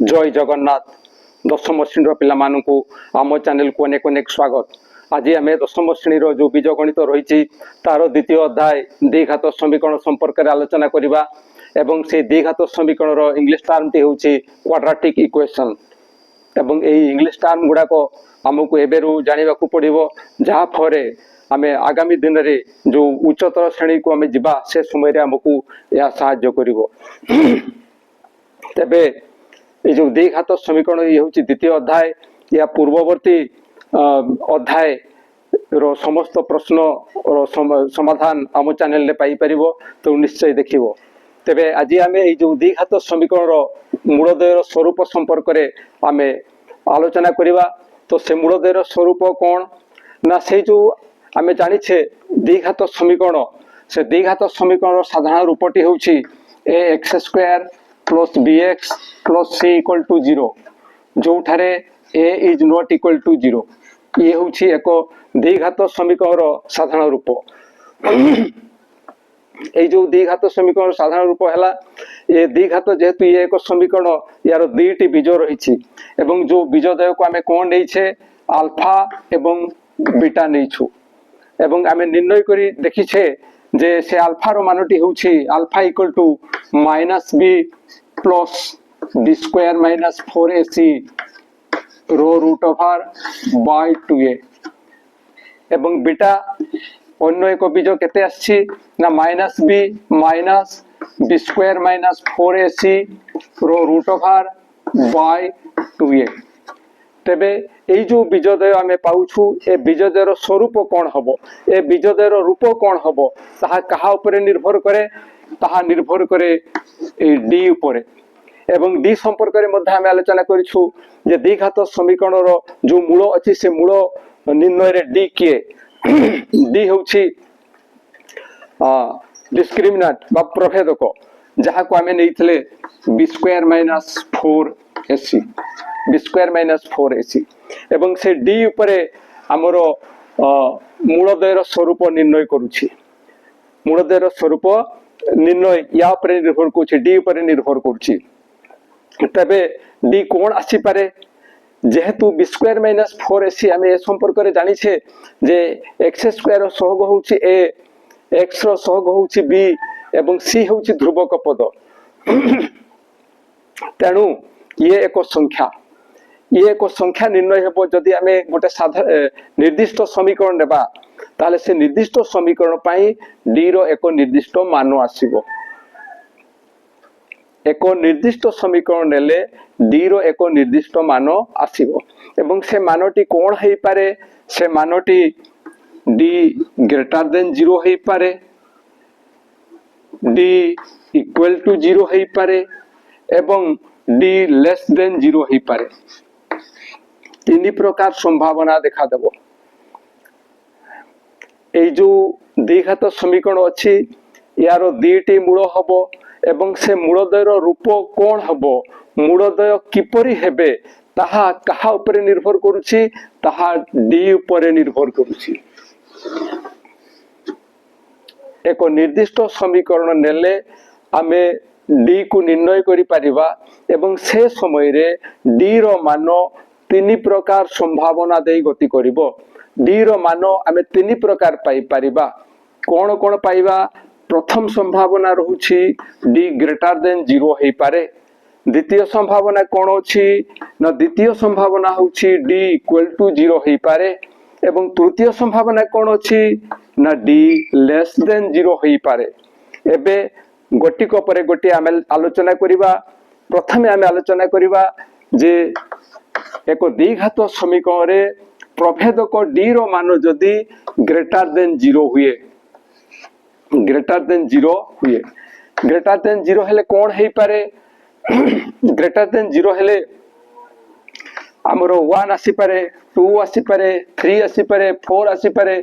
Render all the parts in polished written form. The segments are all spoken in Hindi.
जय जगन्नाथ दशम श्रेणी पिला मानू आम चैनल को अनेक अनेक स्वागत। आज आम दशम श्रेणी जो बीज गणित रही तार द्वितीय अध्याय द्विघात समीकरण संपर्क में आलोचना करवा एवं से द्विघात समीकरण इंग्लिश टर्म टी हूँ क्वाड्रेटिक इक्वेशन एवं यही इंग्लिश टर्म गुड़ाक आमको एवं जानवा पड़ो जहाँफल आम आगामी दिन में जो उच्चतर श्रेणी को आम जा से समय आमको यह साहाय्य कर। तेबे ये जो द्विघात समीकरण ये हूँ द्वितीय अध्याय या पूर्ववर्ती अध्याय रो समस्त प्रश्न समाधान आम चैनल रे पाई परिबो तो निश्चय देखिबो। तेबे आज आम ये जो द्विघात समीकरण मूलद्वयर स्वरूप संपर्क रे आम आलोचना करिबा। तो से मूलद्वयर स्वरूप कौन ना से जो आम जानिछे द्विघात समीकरण से द्विघात समीकरण साधारण रूपटी होछि ax² plus bx plus c equal to 0 जो ठारे a is not equal to 0 ये हूँ एक द्विघात समीकरण साधारण रूप। ये जो द्विघात समीकरण साधारण रूप है ये द्विघात जेहेतु ये एक समीकरण यार दुईटी बीज रही जो बीजद्वय को आम कौन नहीं आल्फा एवं बीटा नहीं एवं आम निर्णय करी देखीछे जे से आल्फार मानटी हूँ alpha equal to -b plus b² minus 4ac रो रूट ओवर बाय 2a एवं बीटा अन्य एक बीज केते आछि ना -b minus b² minus 4ac रो रूट ओवर बाय 2a। तेबे এই जो बीजद्वय आमे पाउछु ए बीजद्वयर स्वरूप कौन हबो ए बीजद्वयर रूप कौन हबो ताहा कहा ऊपर निर्भर करे ताहा निर्भर करे ए डी ऊपर एवं डी संपर्क रे मध्ये आमे आलोचना करिछु जे द्विघात समीकरण रो जो मूल अछि से मूल निर्णय रे डी किए डी होछि डिस्क्रिमिनेंट बा प्रभेदक जहा को आमे नेइथले b² minus 4ac b² minus 4ac एवं से डी उपरे आमर मूलद्वयर स्वरूप निर्णय करुछि मूलद्वयर स्वरूप निर्णय या उपरे निर्भर करुछि डी उपरे निर्भर करुछि। तबे डी कोन आसी पारे जेहेतु b² माइनस 4ac आम ए संपर्क रे जानि छे जे x² सहग होछि a x रो सहग होछि b एवं c होछि ध्रुवक पद तेणु ये एक संख्या निर्णय हेबो जदि आमे गोटे निर्दिष्ट समीकरण नेबा ताले से निर्दिष्ट समीकरण पाई डी रो एक निर्दिष्ट मान आसीबो। एक निर्दिष्ट समीकरण नेले डी रो एक निर्दिष्ट मान आसीबो एवं से मानटी कोन हेई पारे से मानटी डी ग्रेटर देन 0 हेई पारे डी इक्वल टू 0 हेई पारे एवं डी लेस देन 0 हेई पारे। तीन प्रकार संभावना देखा देबो। ए जो द्विघात समीकरण अछि यार दुईटी मूल हबो एवं से मूलद्वयर रूप कौन हबो मूलद्वय किपरि हेबे ताहा कहा ऊपर निर्भर करुछि ताहा डी ऊपर निर्भर करुछि। एक निर्दिष्ट समीकरण नेले आमे डी को निर्णय करि परिबा एवं से समय रे डी रो मान तीन प्रकार संभावना दे गति करिवो। डी रो मान आमे तीन प्रकार पाई परिबा कोन कोन पाइबा प्रथम संभावना रहुछि डी ग्रेटर देन 0 हेई पारे। द्वितीय संभावना कोन अछि न द्वितीय संभावना होछि डी इक्वल टू 0 हेई पारे एवं तृतीय संभावना कोन अछि न डी लेस देन 0 हेई पारे। एबे गोटिक परे गोटी आमे आलोचना करिबा। प्रथमे आमे आलोचना करिबा जे एक द्विघात समीकरण रे प्रभेदक डी रो मान जदि ग्रेटर देन 0 हुए ग्रेटर देन 0 हेले कोन हेई पारे ग्रेटर देन 0 हेले हमरो 1 आसी पारे 2 आसी पारे 3 आसी पारे 4 आसी पारे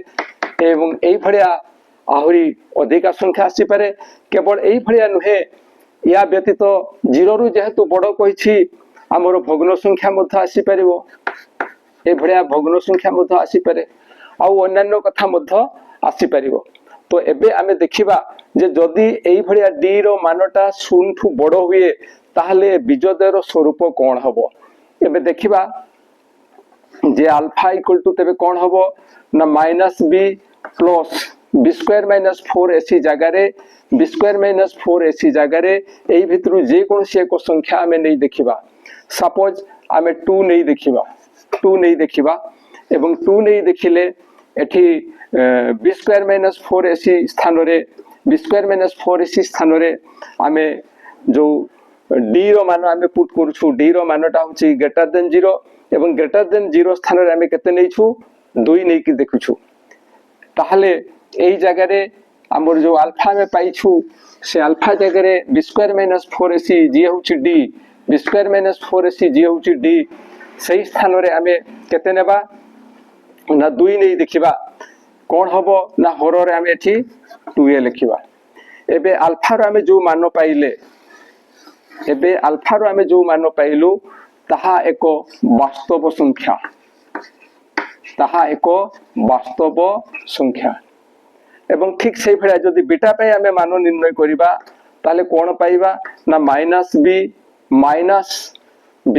एवं एई भलिया आहुरी अधिक संख्या आसी पारे। केवल एई भलिया नुहे या व्यतीत 0 रु जेहेतु बड़ कहिछि आमर भग्न संख्या मध्य आसी परिबो ए भलिया भग्न संख्या मध्य आसी पारे आउ अन्यान्य कथा मध्य आसी परिबो। तो एबे आमे देखिबा जे जदि एई भलिया डी रो मानटा 0 ठु बड़ हुए ताहले बीजोदयर स्वरूप कौन हबो एबे देखिबा जे अल्फा इक्वल टू तेबे कौन हबो ना minus B plus B square minus 4ac जगह रे बी स्क्वायर माइनस 4ac जगह रे एई भितरु जे कोनसी एक संख्या हमें नहीं देखिबा सपोज हमें 2 नहीं देखिबा 2 नहीं देखिबा एवं 2 नहीं देखिले एठी बी स्क्वायर माइनस 4ac स्थान रे बी स्क्वायर माइनस 4ac स्थान रे हमें जो डी रो मान आमे पुट करूछु डी रो मानटा होची ग्रेटर देन 0 एवं ग्रेटर देन 0 स्थान रे आमे केते नैछु 2 नै कि देखुछु ताहले एई जगह रे हमर जो अल्फा में पाइछु से अल्फा जगह रे बी स्क्वायर माइनस 4ac जे होची D B square minus 4ac जे होची डी सही स्थान रे आमे केते नेबा ना 2 नै देखिबा कोन हबो ना हर रे आमे एठी 2a लिखिबा एबे अल्फा रो आमे जो मान पाइले एबे अल्फा रो आमे जो मान पाइलु ताहा एक वास्तव संख्या ताहा एक वास्तव संख्या एवं ठीक से भलिया जदि बीटा पे आमे मान निर्णय करिबा ताले कोन पाइबा ना minus B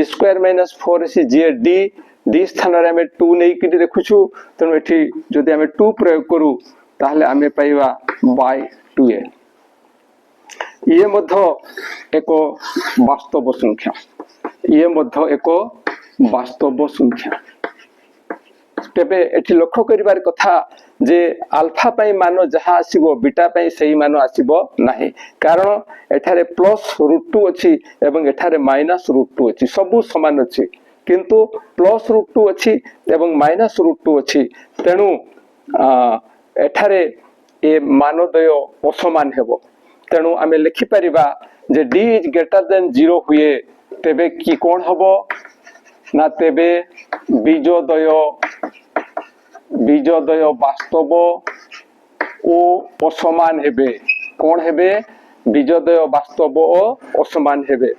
square minus 4ac जे डी डी स्थान रे आमे 2 नै कि देखुछु तनो एठी जदि आमे 2 प्रयोग करू ताले आमे पाइबा बाय 2a ये मध्य एक वास्तव संख्या ये मध्य एक वास्तव संख्या तेबे एठी लक्ष्य करिवार कथा जे अल्फा पई मान जहा आसीबो बीटा पई सही मान आसीबो नाही कारण एठारे प्लस √2 अछि एवं एठारे माइनस √2 अछि सब समान अछि किंतु प्लस √2 अछि एवं माइनस √2 अछि तेनु एठारे ए मानदय असमान हेबो तेनु आमे लिखि परिबा जे d इज ग्रेटर देन 0 हुए तेबे की कोन हबो ना तेबे बीजोदय वास्तव ओ असमान हेबे कोन हेबे बीजोदय वास्तव ओ असमान हेबे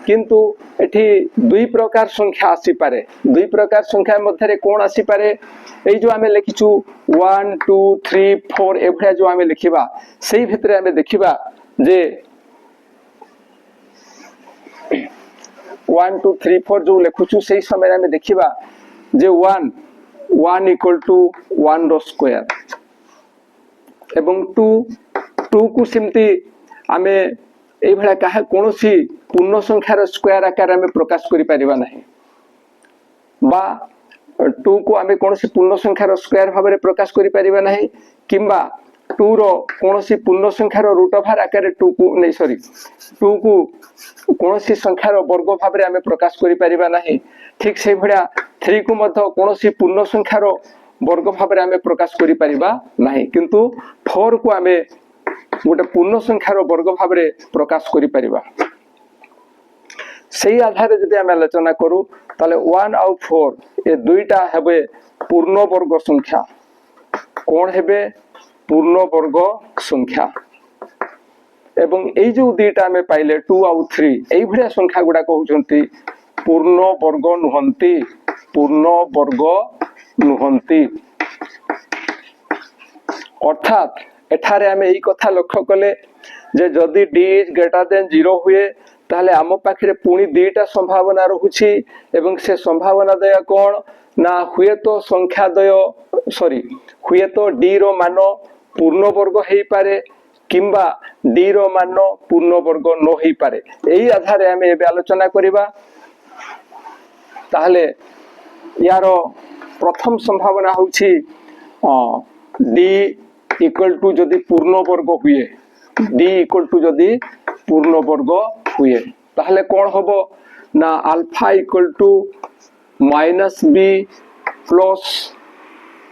किंतु एठी दुई प्रकार संख्या आसी पारे दुई प्रकार संख्या मध्य रे कोन आसी पारे एई जो आमे लिखिछु 1 2 3 4 एभया जो आमे लिखिबा सेही भितरे आमे देखिबा जे 1 2 3 4 जो लिखुछु सेही समय आमे देखिबा जे 1 इक्वल टू 1 रो स्क्वायर एवं 2 को सिमती आमे एई भला काहे कोनोसी पूर्ण संख्यार स्क्वायर आकार आमे प्रकाश करि परिबा नाही बा 2 को आमे कोनोसी पूर्ण संख्यार स्क्वायर भाबरे प्रकाश करि परिबा नाही किंबा 2 रो कोनोसी पूर्ण संख्यार रूट ओवर आकार 2 को नै सॉरी 2 को कोनोसी संख्यार वर्ग भाबरे आमे प्रकाश करि परिबा नाही ठीक से भडिया 3 को मध्य कोनोसी पूर्ण संख्यार वर्ग भाबरे आमे प्रकाश करि परिबा नाही किंतु 4 को आमे गोटे पूर्ण संख्यार वर्ग भाबरे प्रकाश करि परिबा सेही आधार जदि आमे आलोचना करू ताले 1 और 4 ए दुईटा हेबे पूर्ण वर्ग संख्या कोन हेबे पूर्ण वर्ग संख्या एवं एई जो दुईटा आमे पाइले 2 और 3 एई भडिया संख्या गुडा कहउचंती पूर्ण वर्ग नुहंती अर्थात एठारे आमे एई कथा लक्ष्य कले जे जदि d इज ग्रेटर देन 0 हुए ताहले आम पाखरे पुणी दुईटा संभावना रहुछि एवं से संभावना दया कोन ना हुए तो संख्या दय सॉरी हुए तो d रो मान पूर्ण वर्ग हेई पारे किंबा d रो मान पूर्ण वर्ग न हेई पारे एई आधारे आमे एबे आलोचना करिबा ताहले यारो प्रथम संभावना होछि d इक्वल टू जदि पूर्ण वर्ग हुए d इक्वल टू जदि पूर्ण वर्ग हुए ताहले कोन होबो ना alpha equal to minus b plus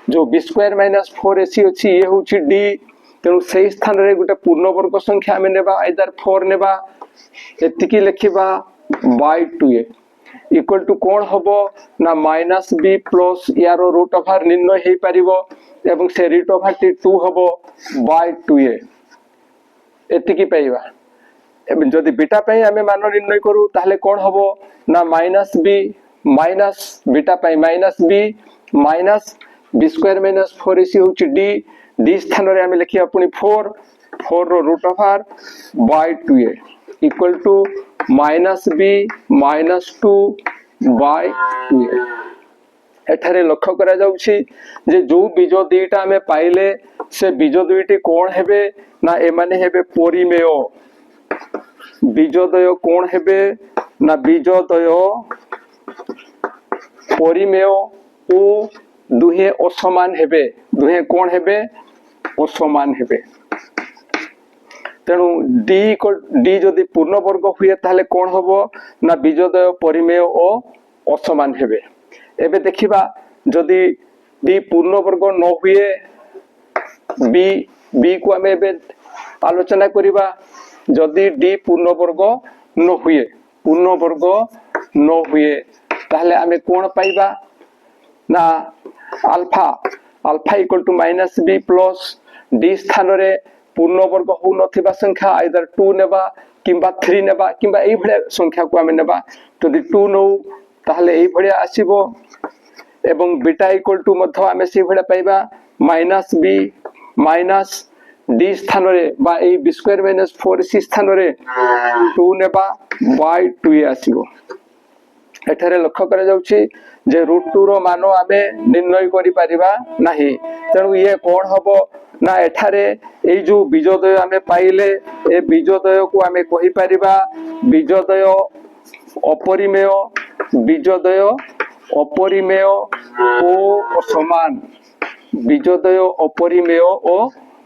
जो b स्क्वायर माइनस 4ac अछि ये होछि d तेनु सही स्थान रे गुटे पूर्ण वर्ग संख्या में नेबा आइदर 4 नेबा एतिकी लिखिबा बाय 2a इक्वल टू कोन होबो ना माइनस b प्लस यारो रूट ओवर निर्णय हेई परिबो एवं से रूट ओवर 2 होबो बाय 2a एतिकी पाइबा एवं जदि बीटा पई हमें मान निर्णय करू ताहले कोन होबो ना माइनस b माइनस बीटा पई minus b square minus 4ac होछि d स्थान रे हमें लिखिया पुनी 4 रो root over by 2a equal to minus B minus 2 by 2a एठारे लक्ष्य करा जाउछि जे जो बीज दुईटा आमे पाइले से बीज दुईटी कोन हेबे ना एमाने हेबे परिमेय बीजोदय कोन हेबे ना बीजोदय परिमेय ओ दुहे असमान हेबे दुहे कोन हेबे असमान हेबे तेणु डी जदि पूर्ण वर्ग हुए ताहले कोन हबो ना बीजोदय परिमेय ओ असमान हेबे एबे देखिबा जदि डी पूर्ण वर्ग न हुए बी बी को आमे एबे आलोचना करिबा जदि डी पूर्ण वर्ग न हुए ताहले आमे कोन पाइबा ना alpha alpha equal to minus B plus D स्थान रे पूर्ण वर्ग हो नथिबा संख्या आइदर 2 नेबा किंबा 3 नेबा किंबा एई भले संख्या को आमे नेबा जदि 2 नो ताहले एई भले आसीबो एवं बीटा इक्वल टू मध्य आमे से भले पाइबा माइनस बी माइनस डी स्थान रे बा ए बी स्क्वायर माइनस 4c स्थान रे 2 नेबा बाय 2a आसीबो एठारे लक्ष्य करा जाउछि जे √2 रो मान आमे निर्णय करि परिबा नाही तेणु ये कोन हबो ना एठारे ए जो बीजोदय आमे पाइले ए बीजोदय को आमे कहि परिबा बीजोदय अपरिमेय ओ असमान बीजोदय अपरिमेय ओ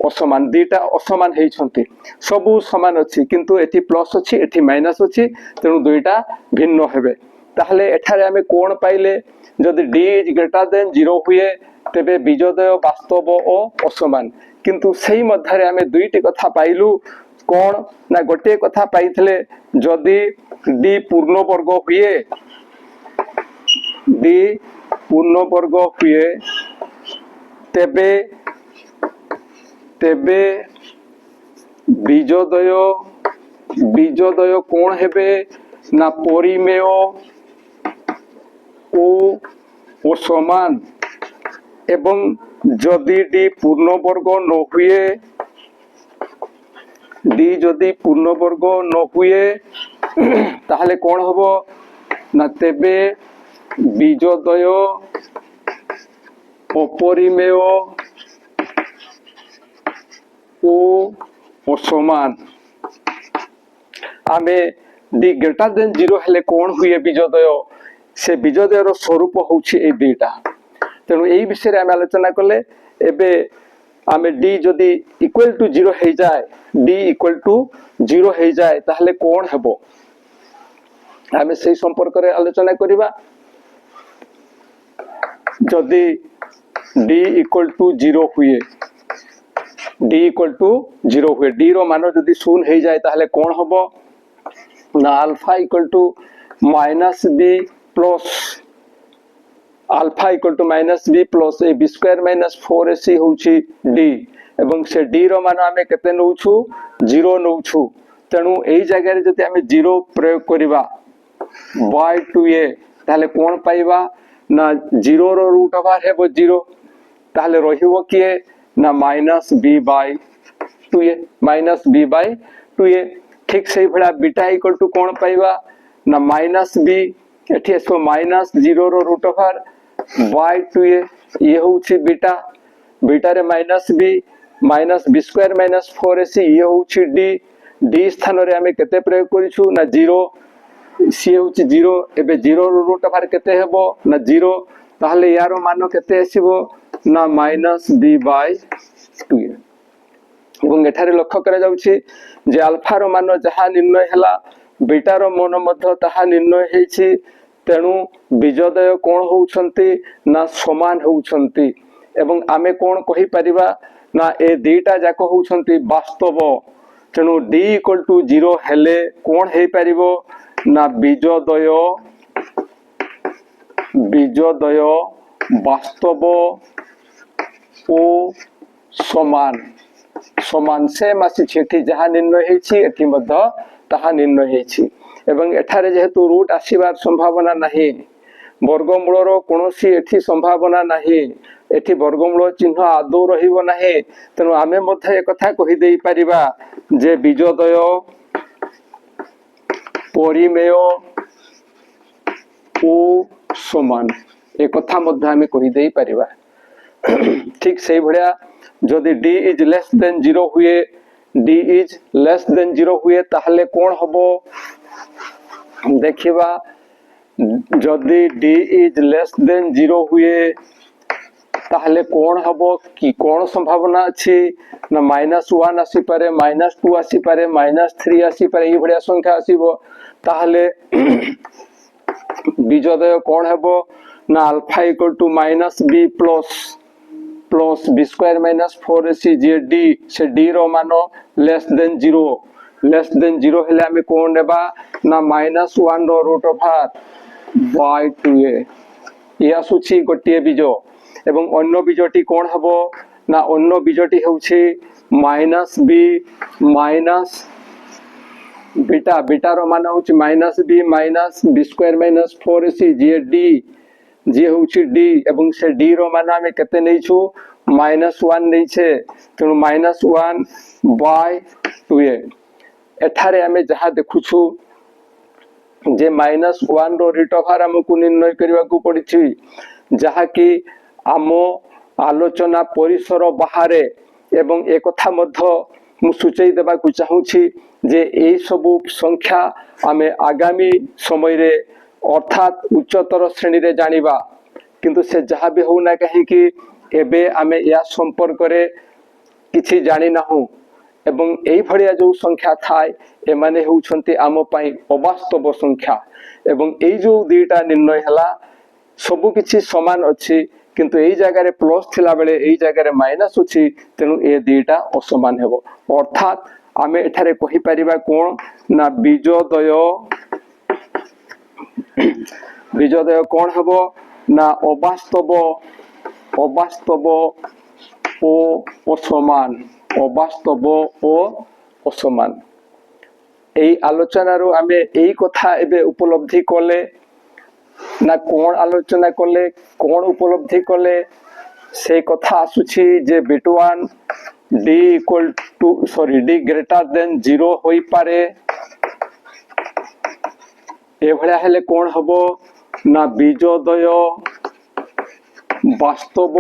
असमान दीटा असमान हेइ छंती सबु समान अछि किंतु एठी प्लस अछि एठी माइनस अछि तेणु दुईटा भिन्न हेबे ताहले एठारे आमे कोन पाइले जदि d इज ग्रेटर देन 0 हुए तेबे बीजोदय वास्तव ओ असमान किंतु सेही मध्यरे आमे दुईटी कथा पाइलु कोन ना गोटे कथा पाइथले जदि d पूर्ण वर्ग हुए तेबे बीजोदय कोन हेबे ना परिमेय ओ असमान एवं जदि डी पूर्ण वर्ग न हुए डी जदि पूर्ण वर्ग न हुए ताहले कोन हबो ना तेबे बीजोदय अपरिमेय ओ असमान आमे डी ग्रेटर देन 0 हेले कोन हुए बीजोदय से बीजोदय रो स्वरूप होछि ए दुईटा तेणु एई विषय रे आमे आलोचना करले एबे आमे डी जदि इक्वल टू 0 हे जाय डी इक्वल टू 0 हे जाय ताहले कोन हेबो आमे सेही संपर्क रे आलोचना करिबा जदि डी इक्वल टू 0 हुए डी रो मान जदि 0 हे जाय ताहले कोन हबो ना alpha equal to minus B plus alpha equal to minus B plus A B square minus 4ac होछि डी एवं से डी रो मान आमे केते नउछु 0 नउछु तेणु एई जगह रे जदि आमे 0 प्रयोग करिबा बाय 2a ताहले कोन पाइबा ना 0 रो रूट ओवर हेबो 0 ताहले रहिबो किए ना माइनस b बाय 2a ठीक सही भला बीटा इक्वल टू कोन पाइबा ना माइनस b एठी एसो माइनस 0 रो रूट ओवर बाय 2a ये होछि बीटा रे minus b square minus 4ac ये होछि d स्थान रे हमें केते प्रयोग करिछु ना 0 सी होछि 0 एबे 0 रो रूट ओवर केते हेबो ना 0 ताहले यारो मान केते आसीबो ना माइनस b बाय 2a এবং এঠারে লক্ষ্য করা যাচ্ছে যে আলফা র মান যাহা নির্ণয় হেলা बीटा रो मान मध्य ताहा निर्णय हेछि तेणु बीजोदय कोन होउछंती ना समान होउछंती एवं आमे कोन कहि परिबा ना ए दुईटा जाक होउछंती वास्तव तेणु d इक्वल टू 0 हेले कोन हे परिबो ना बीजोदय वास्तव ओ समान से मासी छेठी जहा निर्णय हेछि एठी मध्य ताहा निर्णय हेछि एवं एठारे जेहेतु रूट आसीबार संभावना नाही वर्गमूल रो कोनोसी एठी संभावना नाही एठी वर्गमूल चिन्ह आदौ रहिबो नाही तेनु आमे मध्य एक कथा कहि देई परिबा जे बीजोदय परिमेय ओ समान एक कथा मध्य आम कहीदे पारिबा। ठीक से भलिया जदि d इज लेस देन 0 हुए, d इज लेस देन 0 हुए ताहले कौन हबो देखिबा। जदि d इज लेस देन 0 हुए ताहले कौन हबो कि कौन संभावना अछि ना -1 आसी पारे, -2 आसी पारे, -3 आसी पारे, ये भलिया संख्या आसीबो। ताहले बीजोदय कौन हेबो ना alpha equal to -b plus b square -4ac जे d से d रो मानो लेस देन 0 हेले आमे कोन नेबा ना -1 रो रूट ओवर बाय 2a ये आसुछि गोटिए बीज। एवं अन्य बीजटी कौन हबो ना अन्य बीजटी हेउछि -b माइनस बीटा, बीटा रो मान होछि -b स्क्वायर -4ac जे d जे होछि d एवं से d रो मान आमे केते नैछु -1 नैछे तेणु -1 बाय 2a। एठारे आमे जहा देखुछु जे -1 रो रूट ओवर हमकु निर्णय करबा को पड़िछि, जहा कि आमो आलोचना परिसर बाहरे। एवं एक कथा मध्य मु सूचई देबा को चाहूछि जे एई सबु संख्या आमे आगामी समय रे अर्थात उच्चतर श्रेणी रे जानिबा। किंतु से जहा भी होना कहीं कि एबे आमे या संपर्क रे किछि जानि नाहु एवं एई भलिया जो संख्या थाय एमाने होउछन्ति आमो पई अवास्तव संख्या। एवं एई जो दुईटा निर्णय हला सबु किछि समान अछि किंतु एई जगह रे प्लस थिला बेले एई जगह रे माइनस अछि तेनु ए दुईटा असमान हेबो। अर्थात आमे एठारे कहि परिबा कोन ना बीजोदय कोन हेबो ना अवास्तव ओ असमान, अवास्तव ओ असमान। एई आलोचना रो आमे एई कथा एबे उपलब्धि कले ना कोन आलोचना कले कोन उपलब्धि कले से कथा आसुछि जे बिटवान d ग्रेटर देन 0 होई पारे। ए भलिया हेले कोन हबो ना बीजोदय वास्तव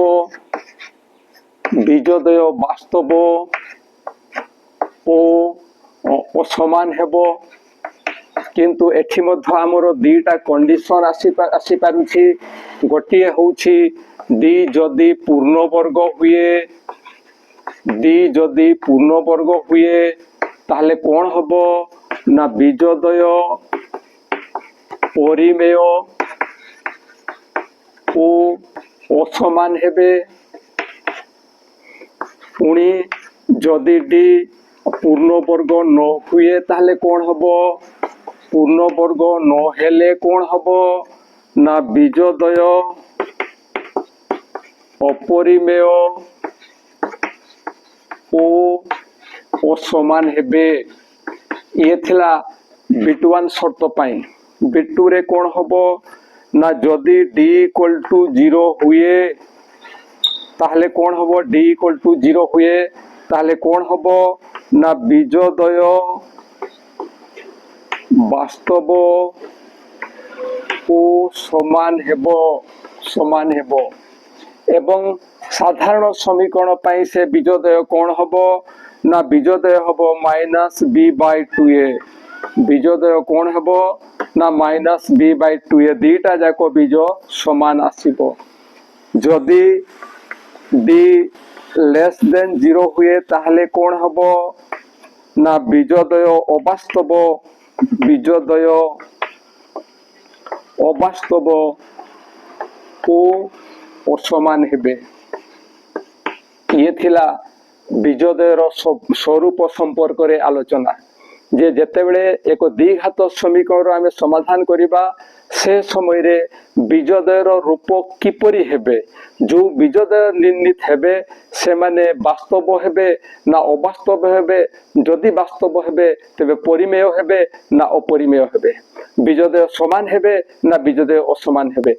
ओ असमान हेबो। किंतु एठी मध्य हमरो दुईटा कंडीशन आसी पारुछि। गोटिए होउछि d जदि पूर्ण वर्ग हुए ताहले कोन हबो ना बीजोदय परिमेय ओ असमान हेबे। पुणी जदि d पूर्ण वर्ग न हुए ताहले कोन हबो पूर्ण वर्ग न हेले कोन हबो ना बीजोदय अपरिमेय ओ असमान हेबे। ये थिला बिटवान शर्त पाई। बिटू रे कोन हबो ना जदि d इक्वल टू 0 हुए ताहले कोन हबो d इक्वल टू 0 हुए ताहले कोन हबो ना बीजोदय वास्तव ओ समान हेबो। एवं साधारण समीकरण पाई से बीजोदय कोन हबो ना बीजोदय हबो -b/2a। बीजोदय कोन हबो ना -b/2a। दुईटा जाको बीज समान आसीबो। जदि d लेस देन 0 हुए ताहले कोन हबो ना बीजोदय अवास्तव ओ असमान हेबे। ये थिला बीजोदयर स्वरूप संपर्क रे आलोचना जे जेतेबेले एक द्विघात समीकरण आमे समाधान करिबा से समय रे बीजोदयर रूप किपरि हेबे, जो बीजोदय निर्णीत हेबे से माने वास्तव हेबे ना अवास्तव हेबे। जदि वास्तव हेबे तबे परिमेय हेबे ना अपरिमेय हेबे, बीजोदय समान हेबे ना बीजोदय असमान हेबे।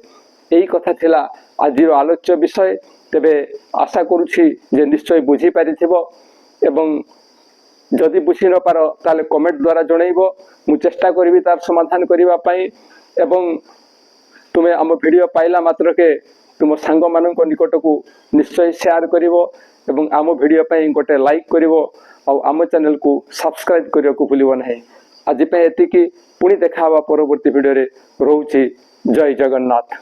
एई कथा थिला आज आलोच्य विषय। तेबे आशा करूछि जे निश्चय बुझी पारिथिबो एवं जदि बुझी न पार ताले कमेंट द्वारा जनइबो मु चेष्टा करिवि तार समाधान करिवा पई एवं तुमे आम वीडियो पाइला मात्र के तुम सांग मानक निकट को निश्चय शेयर करिवो एवं आम वीडियो पई गोटे लाइक करिवो और आम चैनल को सब्सक्राइब करियो को भूलिबो नहीं। आज पे एति की पुणी देखा परवर्ती वीडियो रे रहउची। जय जगन्नाथ।